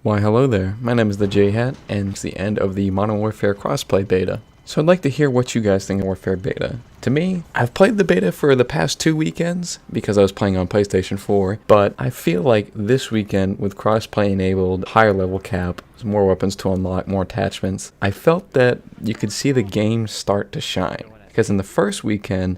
Why hello there, my name is the J-Hat, and it's the end of the Modern Warfare crossplay beta. So I'd like to hear what you guys think of Warfare beta. To me, I've played the beta for the past 2 weekends, because I was playing on PlayStation 4, but I feel like this weekend, with crossplay enabled, higher level cap, more weapons to unlock, more attachments, I felt that you could see the game start to shine. Because in the first weekend,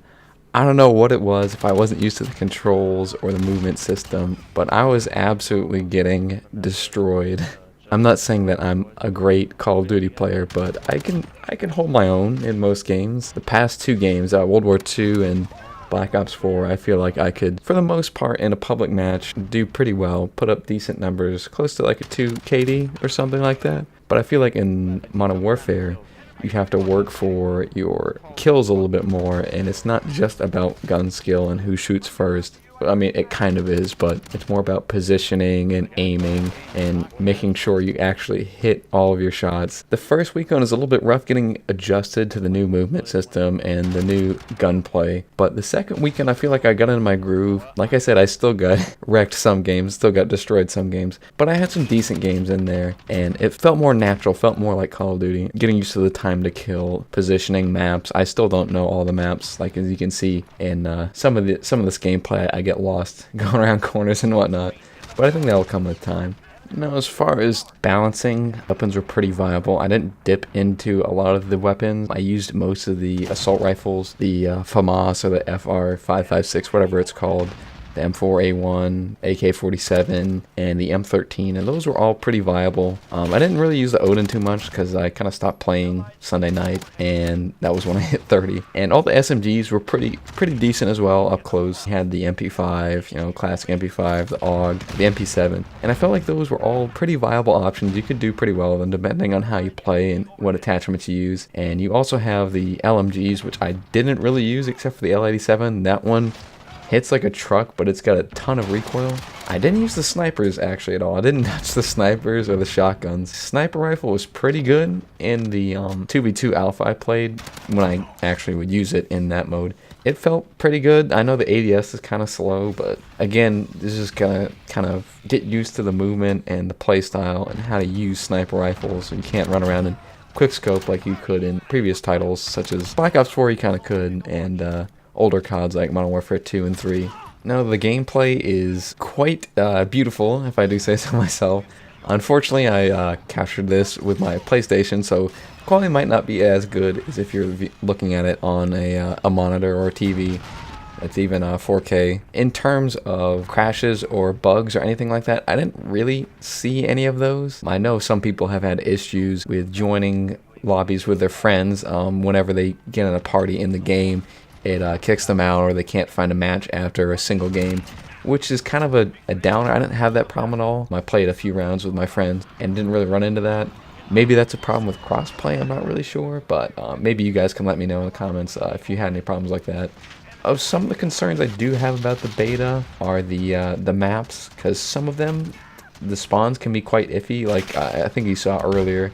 I don't know what it was, if I wasn't used to the controls or the movement system, but I was absolutely getting destroyed. I'm not saying that I'm a great Call of Duty player, but I can hold my own in most games. The past 2 games, World War II and Black Ops 4, I feel like I could, for the most part, in a public match, do pretty well, put up decent numbers, close to like a 2 KD or something like that. But I feel like in Modern Warfare, you have to work for your kills a little bit more, and it's not just about gun skill and who shoots first. I mean, it kind of is, but it's more about positioning and aiming and making sure you actually hit all of your shots. The first weekend is a little bit rough getting adjusted to the new movement system and the new gunplay, but the second weekend I feel like I got into my groove. Like I said, I still got wrecked some games, still got destroyed some games, but I had some decent games in there, and it felt more natural, felt more like Call of Duty. Getting used to the time to kill, positioning, maps. I still don't know all the maps, like as you can see in some of this gameplay. I get lost going around corners and whatnot, but I think that'll come with time. Now, as far as balancing, weapons were pretty viable. I didn't dip into a lot of the weapons. I used most of the assault rifles, the FAMAS or the FR556, whatever it's called, the M4A1, AK-47, and the M13, and those were all pretty viable. I didn't really use the Odin too much because I kind of stopped playing Sunday night, and that was when I hit 30. And all the SMGs were pretty decent as well up close. You had the MP5, classic MP5, the AUG, the MP7, and I felt like those were all pretty viable options. You could do pretty well with them depending on how you play and what attachments you use. And you also have the LMGs, which I didn't really use except for the L87. That one hits like a truck, but it's got a ton of recoil. I didn't use the snipers actually at all. I didn't touch the snipers or the shotguns. Sniper rifle was pretty good in the 2v2 alpha I played when I actually would use it in that mode. It felt pretty good. I know the ADS is kind of slow, but again, this is gonna kind of get used to the movement and the play style and how to use sniper rifles. So you can't run around and quickscope like you could in previous titles, such as Black Ops 4 you kind of could, and older CODs like Modern Warfare 2 and 3. Now, the gameplay is quite beautiful, if I do say so myself. Unfortunately, I captured this with my PlayStation, so quality might not be as good as if you're looking at it on a monitor or a TV. It's even 4K. In terms of crashes or bugs or anything like that, I didn't really see any of those. I know some people have had issues with joining lobbies with their friends whenever they get in a party in the game. It kicks them out, or they can't find a match after a single game, which is kind of a downer. I didn't have that problem at all. I played a few rounds with my friends and didn't really run into that. Maybe that's a problem with crossplay, I'm not really sure, but maybe you guys can let me know in the comments if you had any problems like that. Some of the concerns I do have about the beta are the maps, because some of them, the spawns can be quite iffy. Like I think you saw earlier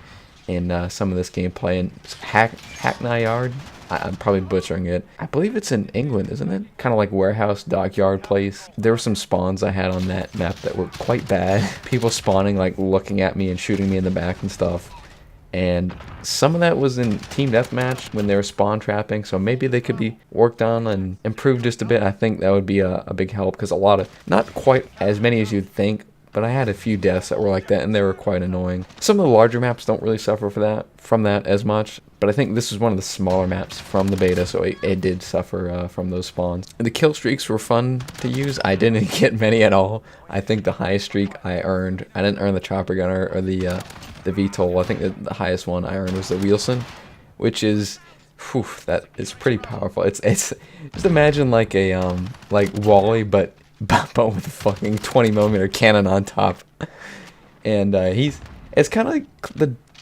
in some of this gameplay, and Hackney Yard. I'm probably butchering it. I believe it's in England, isn't it? Kind of like warehouse, dockyard place. There were some spawns I had on that map that were quite bad. People spawning, like looking at me and shooting me in the back and stuff. And some of that was in Team Deathmatch when they were spawn trapping, so maybe they could be worked on and improved just a bit. I think that would be a big help, because not quite as many as you'd think, but I had a few deaths that were like that, and they were quite annoying. Some of the larger maps don't really suffer from that as much, but I think this is one of the smaller maps from the beta, so it did suffer from those spawns. The kill streaks were fun to use. I didn't get many at all. I think the highest streak I didn't earn the chopper gunner or the VTOL. I think the highest one I earned was the Wheelson, which is, that is pretty powerful. It's just imagine like a like Wally, but with a fucking 20mm cannon on top. And it's kind of like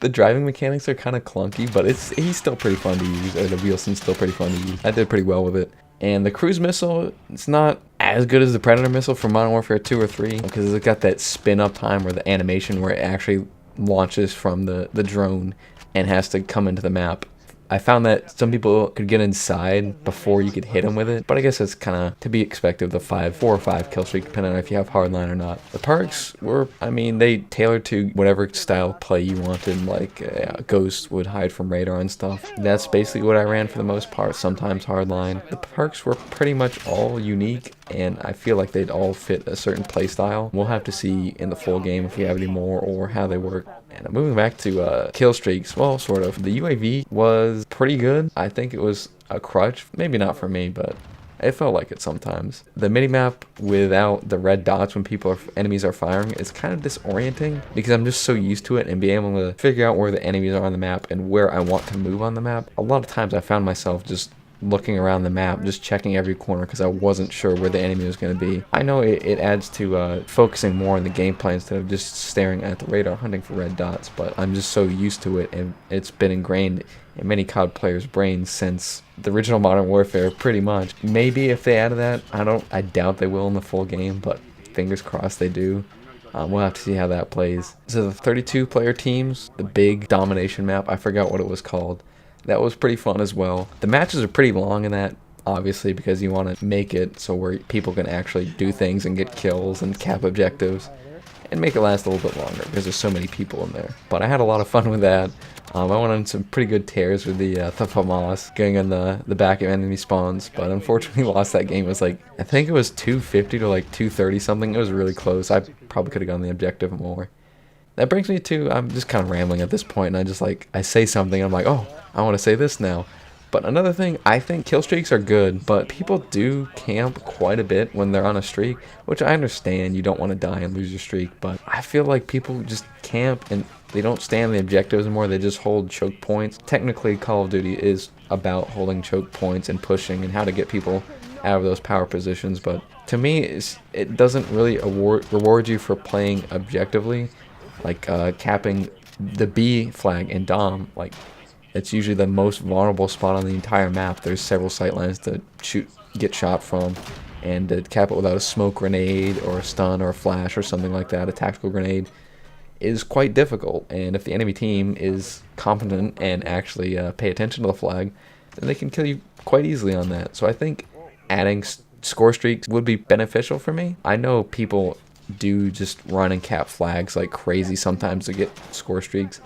the driving mechanics are kind of clunky, but he's still pretty fun to use, or the Wheelson's still pretty fun to use. I did pretty well with it. And the cruise missile, it's not as good as the Predator missile from Modern Warfare 2 or 3, because it's got that spin up time or the animation where it actually launches from the drone and has to come into the map. I found that some people could get inside before you could hit them with it, but I guess it's kind of to be expected with a 4 or 5 kill streak, depending on if you have hardline or not. The perks were, I mean, they tailored to whatever style of play you wanted, like Ghost would hide from radar and stuff. That's basically what I ran for the most part, sometimes hardline. The perks were pretty much all unique, and I feel like they'd all fit a certain play style. We'll have to see in the full game if we have any more or how they work. And moving back to kill streaks, well, sort of. The UAV was pretty good. I think it was a crutch. Maybe not for me, but it felt like it sometimes. The minimap without the red dots when enemies are firing is kind of disorienting because I'm just so used to it, and being able to figure out where the enemies are on the map and where I want to move on the map. A lot of times I found myself just looking around the map, just checking every corner because I wasn't sure where the enemy was going to be. I know it adds to focusing more on the gameplay instead of just staring at the radar hunting for red dots, but I'm just so used to it, and it's been ingrained in many COD players' brains since the original Modern Warfare, pretty much. Maybe if they added that, I doubt they will in the full game, but fingers crossed they do. We'll have to see how that plays. So the 32 player teams, the big domination map, I forgot what it was called. That was pretty fun as well. The matches are pretty long in that, obviously, because you want to make it so where people can actually do things and get kills and cap objectives and make it last a little bit longer because there's so many people in there. But I had a lot of fun with that. I went on some pretty good tears with the FAMAS going in the back of enemy spawns, but unfortunately lost that game. It was like, I think it was 250 to like 230 something. It was really close. I probably could have gone the objective more. That brings me to, I'm just kind of rambling at this point, and I say something, and I'm like, oh, I want to say this now. But another thing, I think kill streaks are good, but people do camp quite a bit when they're on a streak, which I understand. You don't want to die and lose your streak, but I feel like people just camp and they don't stand the objectives anymore. They just hold choke points. Technically, Call of Duty is about holding choke points and pushing and how to get people out of those power positions, but to me, it doesn't really reward you for playing objectively. Like capping the B flag in Dom, like it's usually the most vulnerable spot on the entire map. There's several sightlines to get shot from, and to cap it without a smoke grenade or a stun or a flash or something like that, a tactical grenade, is quite difficult. And if the enemy team is competent and actually pay attention to the flag, then they can kill you quite easily on that. So I think adding score streaks would be beneficial for me. I know people do just run and cap flags like crazy sometimes to get score streaks,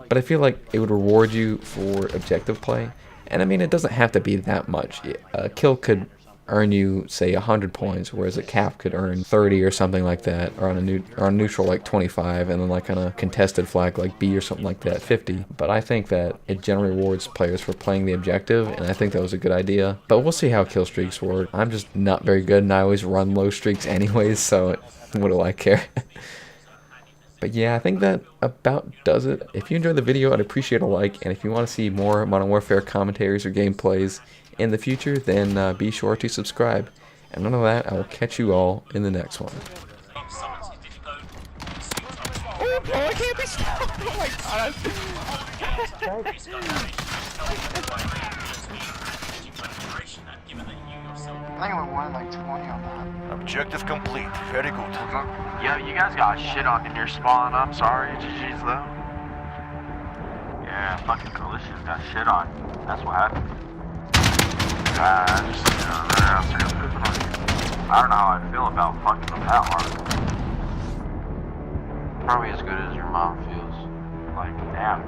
but I feel like it would reward you for objective play. And I mean, it doesn't have to be that much. A kill could earn you, say, 100 points, whereas a cap could earn 30 or something like that, or on a neutral like 25, and then like on a contested flag like B or something like that, 50. But I think that it generally rewards players for playing the objective, and I think that was a good idea. But we'll see how kill streaks work. I'm just not very good, and I always run low streaks anyways, so what do I care? But yeah, I think that about does it. If you enjoyed the video, I'd appreciate a like, and if you want to see more Modern Warfare commentaries or gameplays in the future, then be sure to subscribe. And none of that, I will catch you all in the next one. Oh, bro, I can't be stopped! Oh my god! I think I won like 20 on that. Objective complete. Very good. Yo, you guys got shit on in your spawn. I'm sorry, GG's though. Yeah, fucking Coalition's got shit on. That's what happened. I don't know how I feel about fucking them that hard. Probably as good as your mom feels. Like, damn.